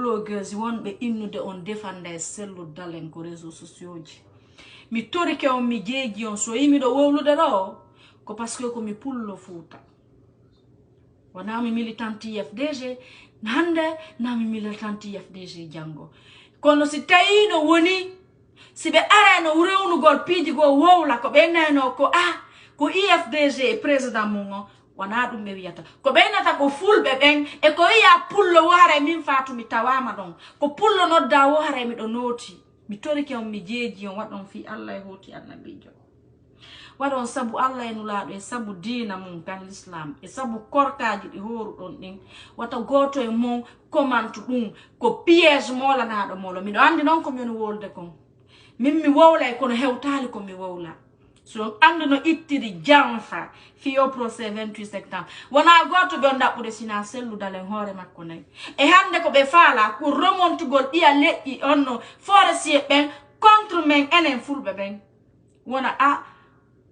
bloggers wonɓe innude on defande sellu dalen ko réseaux sociaux ji mi torike on mi jeeji on so yimiɗo wowlude ɗo ko par ce que komi pullo Fouta wona mi militante IFDG hande na mi militante IFDG janggo kono si tawi no woni si ɓe arano rewnugol piiji go wowla ko ɓe nano ko ko IFDG président mum o wona ɗum ɓe wiyata ko ɓeynata ko fulɓe ɓen e ko wiya pullo wo hara min Fatou mi tawama ɗon ko pullo nodda wo hara miɗo nooti mi torike on mi jeeji on waɗon fi Allah e hoti annabijo waɗon sabu Allah e nulaɗo e sabu diina mum kan l'islam e sabu korkaji ɗi horuɗon ɗin wata goto e mum komantu ɗum ko piège molanaɗo molo miɗo andi noon komi woni wolde kon min mi wowlay kono hewtali komi wowla so andi no ittiri janfa fiyo procès 28 septembre wona goto ɓe on ɗaɓɓude sina selludalen hoore makko nayi e hande ko ɓe faala ko remontugol ɗiya leƴƴi onno forestier ɓen contre men enen fulɓe ɓen wona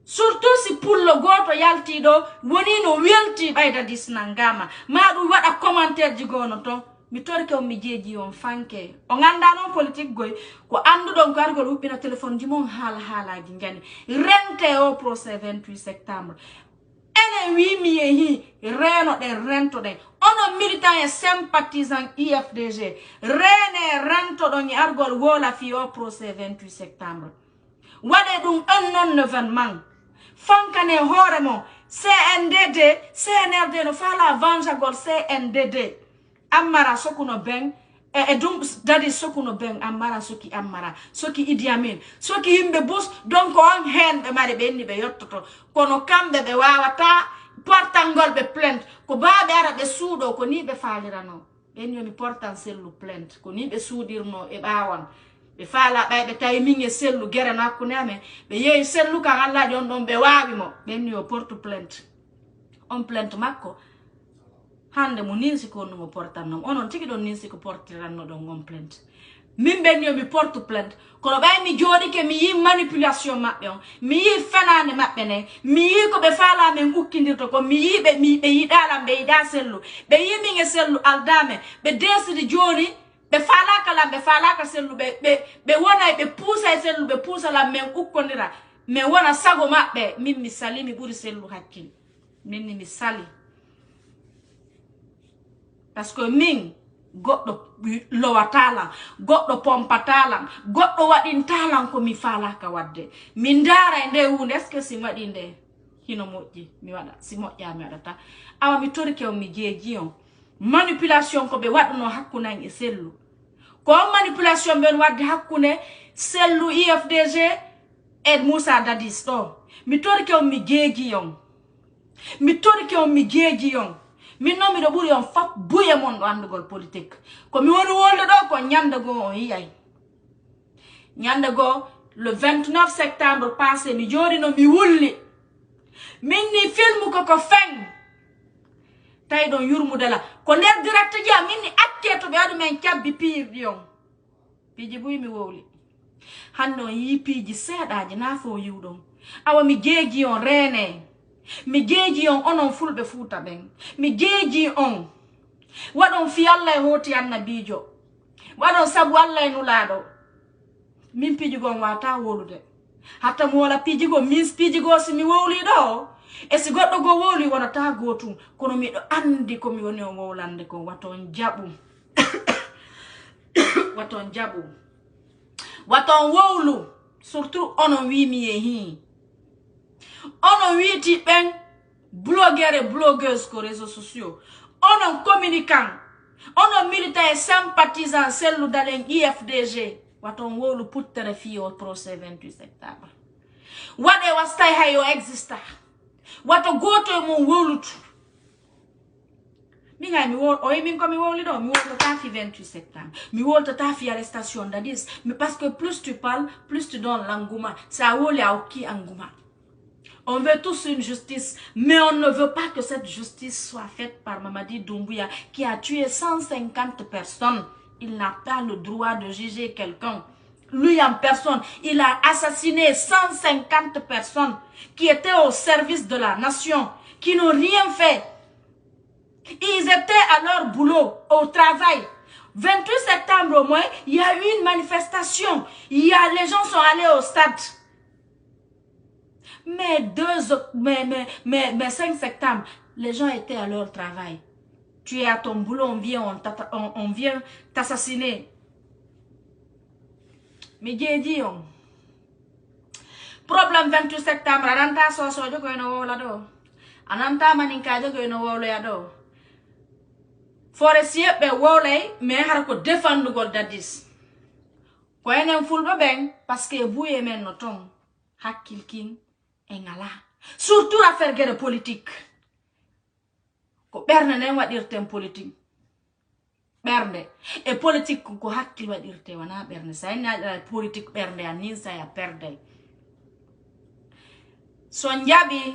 surtout si pullo goto yaltiɗo woni no welti ɓayda disnangama ma ɗum waɗa commentaire ji gono to mi torke on mi jeeji on fanke o ganda noon politique goy ko anduɗon ko argol huɓɓina téléphone ji mon haalaji jani rente o procès 28 septembre enen wimi yehi reno ɗen rento ɗen onon militant et sympathisant IFDG rene rento ɗon e argol wola fi o procès 28 septembre waɗe ɗum un non événement fankane hoore mon CNRD no faala vengagol CNDD ammara sokuno ben e dum dadi sokuno ben ammara soki Idi Amin soki yimɓe bus donc on hen ɓe mari ɓe inni ɓe yottoto kono kamɓe ɓe wawata portangol ɓe plainte ko baaɓe ara ɓe suuɗo ko ni ɓe faalirano ɓen yomi portan sellu plainte ko ni ɓe suuɗirno e ɓawan ɓe faala ɓayɓe tawi min e sellu guere no hakkude amen ɓe yeehi sellu kan allaji on ɗon ɓe waawimo ɓen yo porte plainte on plainte makko hande mo ninsi ko no portanno onon tigi ɗon ninsi ko portiranno ɗon on plainte min ɓen yo mi porte plainte kono ɓay mi jooɗike mi yi manipulation maɓɓe on mi yi fenade maɓɓe nen mi yi ko ɓe faala men ukkidirto ko mi yi ɓe yiɗalam ɓe yiɗa sellu ɓe yi min e sellu aldame ɓe desidi joni ɓe falaka lam ɓe falaka sellu ɓe wonay ɓe puusa e sellu ɓe puusalam men ukkodira mais wona sago maɓɓe min mi sali mi ɓuuri sellu hakkille minni mi sali parce que min goɗɗo lowatalam goɗɗo pompatalam goɗɗo waɗintalam ko mi falaka wadde min daara e nde hunde est ce que si waɗi nde hino moƴƴi mi waɗa si moƴƴa mi waɗata awa mi torike on mi jeeji on manipulation ko ɓe waɗno hakkunan e sellu ko manipulation ɓen wadde hakkunde sellu IFDG e Moussa Dadis ɗo mi torike on mi jeeji on min noon miɗo ɓuuri on fop buye mon ɗo andugol politique ko mi woni wolde ɗo ko ñande goo on yiyay ñande goo le 29 septembre passé mi jooɗino mi wulli min ni film koko feng tawi ɗon yurmudela ko nder direct ji am min ni acce to ɓe waɗu men cabbi piirɗi on piiji buyi mi wowli hande on yi piiji seeɗaji na fo yiwɗon awa mi jeeji on rene mi jeeji on onon fulɓe Fouta ɓen mi jeeji on waɗon fi Allah e hoti annabijo waɗon sabu Allah e nulaɗo min piijigo on wata wolude hatta mi wola piijigo min piijigo si mi wowli ɗo e si goɗɗo go wowli wonata gotum kono miɗo andi komi woni on wowlande kon waton jaɓu waton wowlu surtout onon wimi yehi onon wiiti ɓen blogueur et blogueuse ko réseaux sociaux onon communicant onon militant et sympathisant selludalen IFDG waton wowlu puttere fi o procès 28 septembre waɗe wastay hay o exista wato goto e mon wowlutu min ay mi min ko mi wowli ɗo mi woltata fi 28 septembre mi woltata fi arrestation Dadis mais parce que plus tu parles plus tu donnes l'engouement ça woli a hokki engouement. On veut tous une justice, mais on ne veut pas que cette justice soit faite par Mamadi Doumbouya qui a tué 150 personnes. Il n'a pas le droit de juger quelqu'un. Lui en personne, il a assassiné 150 personnes qui étaient au service de la nation, qui n'ont rien fait. Ils étaient à leur boulot, au travail. 28 septembre au moins, il y a eu une manifestation. Les gens sont allés au stade. Mais 5 septembre, les gens étaient à leur travail. Tu es à ton boulot, on vient t'assassiner. Mais j'ai dit, problème 28 septembre, ananta soso jo ko no wala do. Ananta maninka jo ko no wala do. Forestier be wole mais har ko défendre gol dadis. Ko enen fulba ben parce que bouye men no ton hakil king engala. Surtout affaire guerre politique. Ko berne ne wadirtem politique. Berne et politique ko hakil wadirte wana berne sa na politique berne anin sa ya perde. Sonjabi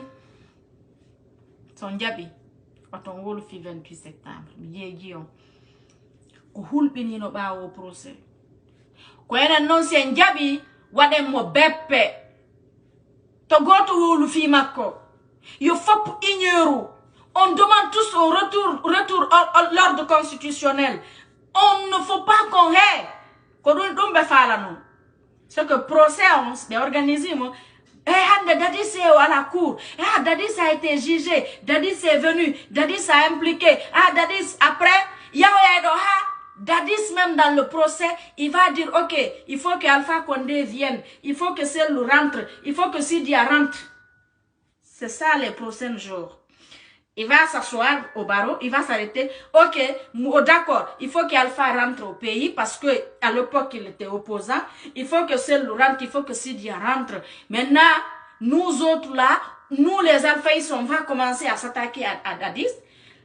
waton wolu fi 28 septembre mi jeji on ko hulbini no bawo procès ko enen non sen jabi waden mo beppe to goto wolu fi makko yo fop ignoru. On demande tous au retour à l'ordre constitutionnel. On ne faut pas qu'on ait c'est que procès est organisé. Dadis est à la cour. Dadis a été jugé. Dadis est venu. Dadis a impliqué. Dadis après, Dadis même dans le procès, il va dire ok, il faut que Alpha Condé vienne. Il faut que Celle rentre. Il faut que Sidia rentre. C'est ça les prochains jours. Il va s'asseoir au barreau, il va s'arrêter. Ok, d'accord, il faut qu'Alpha rentre au pays parce que à l'époque il était opposant. Il faut que Celle rentre, il faut que Sidia rentre. Maintenant, nous autres là, nous les alphaïs, on va commencer à s'attaquer à Dadis.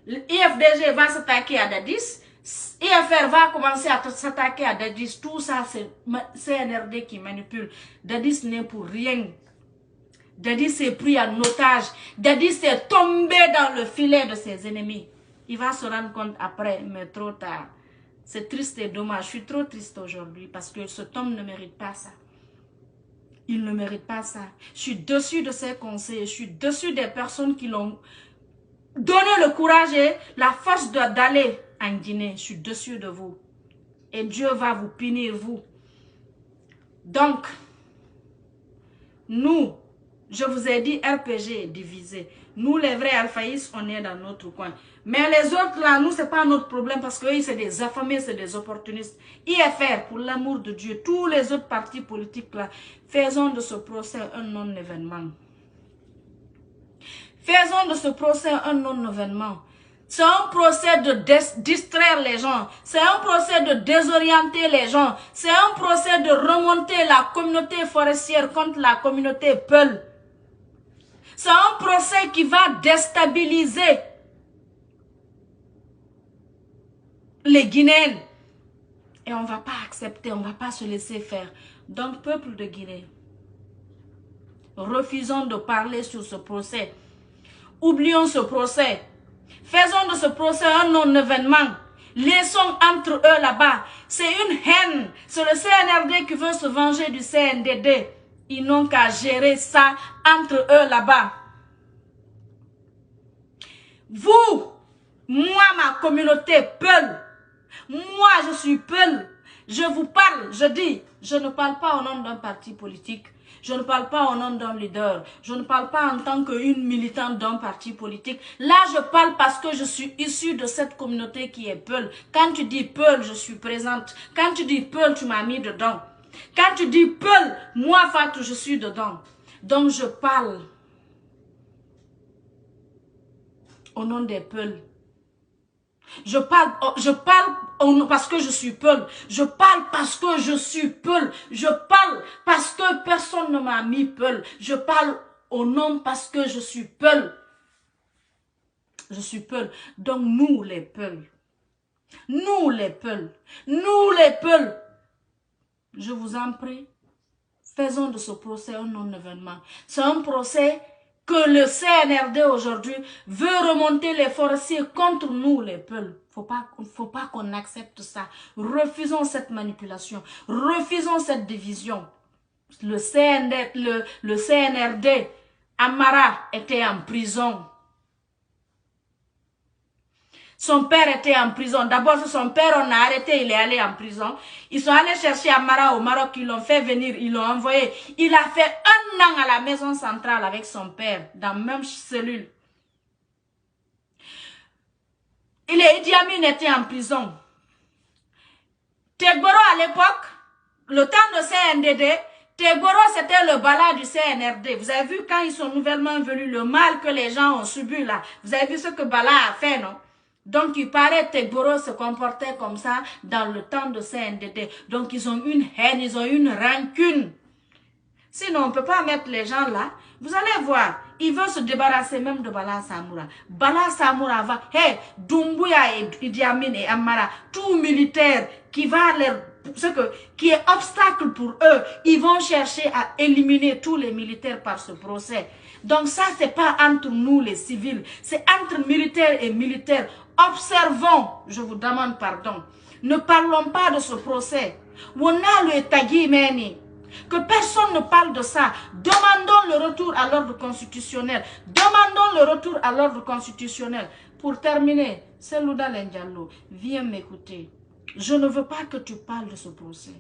L'IFDG va s'attaquer à Dadis. IFR va commencer à s'attaquer à Dadis. Tout ça, c'est CNRD qui manipule. Dadis n'est pour rien. Dadis s'est pris en otage. Dadis s'est tombé dans le filet de ses ennemis. Il va se rendre compte après, mais trop tard. C'est triste et dommage. Je suis trop triste aujourd'hui parce que cet homme ne mérite pas ça. Il ne mérite pas ça. Je suis dessus de ses conseils. Je suis dessus des personnes qui l'ont donné le courage et la force d'aller en Guinée. Je suis dessus de vous. Et Dieu va vous punir, vous. Donc, nous, je vous ai dit, RPG est divisé. Nous, les vrais alphaïs, on est dans notre coin. Mais les autres, là, nous, c'est pas notre problème parce qu'eux, c'est des affamés, c'est des opportunistes. IFR, pour l'amour de Dieu, tous les autres partis politiques, là, faisons de ce procès un non-événement. Faisons de ce procès un non-événement. C'est un procès de distraire les gens. C'est un procès de désorienter les gens. C'est un procès de remonter la communauté forestière contre la communauté Peul. C'est un procès qui va déstabiliser les Guinéens. Et on ne va pas accepter, on ne va pas se laisser faire. Donc, peuple de Guinée, refusons de parler sur ce procès. Oublions ce procès. Faisons de ce procès un non-événement. Laissons entre eux là-bas. C'est une haine. C'est le CNRD qui veut se venger du CNDD. Ils n'ont qu'à gérer ça entre eux là-bas. Vous, moi, ma communauté Peul, moi, je suis Peul. Je vous parle, je dis, je ne parle pas au nom d'un parti politique. Je ne parle pas au nom d'un leader. Je ne parle pas en tant qu'une militante d'un parti politique. Là, je parle parce que je suis issue de cette communauté qui est Peul. Quand tu dis Peul, je suis présente. Quand tu dis Peul, tu m'as mis dedans. Quand tu dis Peul, moi, Fatou, je suis dedans. Donc, je parle au nom des Peuls. Je parle parce que je suis Peul. Je parle parce que je suis Peul. Je parle parce que personne ne m'a mis Peul. Je parle au nom parce que je suis Peul. Je suis Peul. Donc nous les Peuls. Nous les Peuls. Nous les Peuls. Je vous en prie. Faisons de ce procès un non-événement. C'est un procès que le CNRD aujourd'hui veut remonter les forestiers contre nous les Peuls. Faut pas qu'on accepte ça. Refusons cette manipulation. Refusons cette division. Le CNRD, Amara était en prison. Son père était en prison. D'abord, son père, on a arrêté, il est allé en prison. Ils sont allés chercher Amara au Maroc, ils l'ont fait venir, ils l'ont envoyé. Il a fait 1 an à la maison centrale avec son père, dans la même cellule. Idi Amin était en prison. Tegboro à l'époque, le temps de CNDD, Tegboro c'était le bala du CNRD. Vous avez vu quand ils sont nouvellement venus, le mal que les gens ont subi là. Vous avez vu ce que Bala a fait, non? Donc il paraît que Tegboro se comportait comme ça dans le temps de CNDD. Donc ils ont une haine, ils ont une rancune. Sinon on ne peut pas mettre les gens là. Vous allez voir, il veut se débarrasser même de Bala Samoura. Bala Samoura va, hey, Doumbouya et Idi Amin et Amara, tout militaire qui va qui est obstacle pour eux, ils vont chercher à éliminer tous les militaires par ce procès. Donc ça, c'est pas entre nous les civils, c'est entre militaires et militaires. Observons, je vous demande pardon, ne parlons pas de ce procès. On a le tagui meni. Que personne ne parle de ça. Demandons le retour à l'ordre constitutionnel. Demandons le retour à l'ordre constitutionnel. Pour terminer, Selouda Lendiallo, viens m'écouter. Je ne veux pas que tu parles de ce procès.